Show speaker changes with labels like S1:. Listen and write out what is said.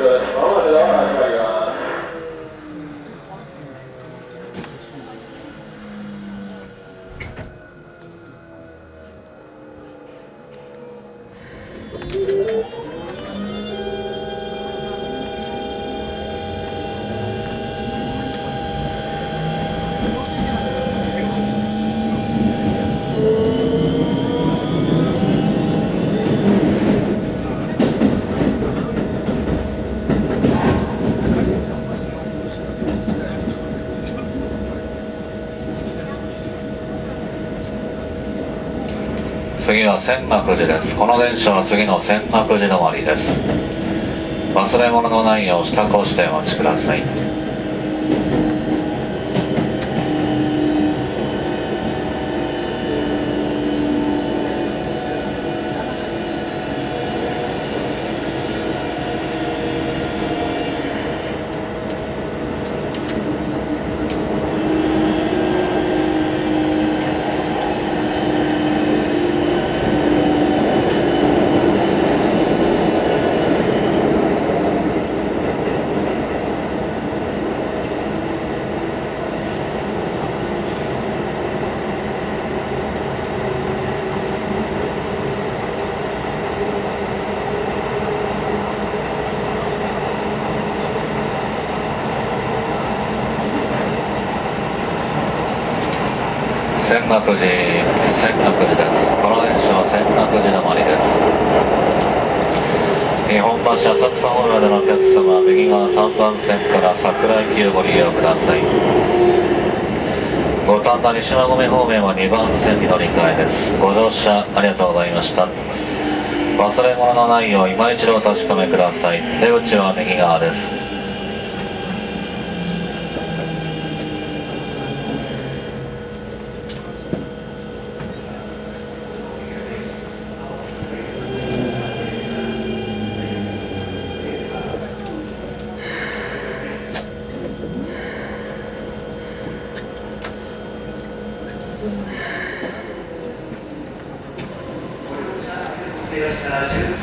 S1: まもなくドアが閉まります。
S2: 次は千岳寺です。この電車は次の千岳寺止まりです。忘れ物のないよう支度をしてお待ちください。千岳寺です。この電車は千岳寺止まりです。日本橋浅草方面でのお客様、右側3番線から桜井駅をご利用ください。五反田西馬込方面は2番線に乗り換えです。ご乗車ありがとうございました。忘れ物のないよう今一度お確かめください。出口は右側です。
S1: 出ました。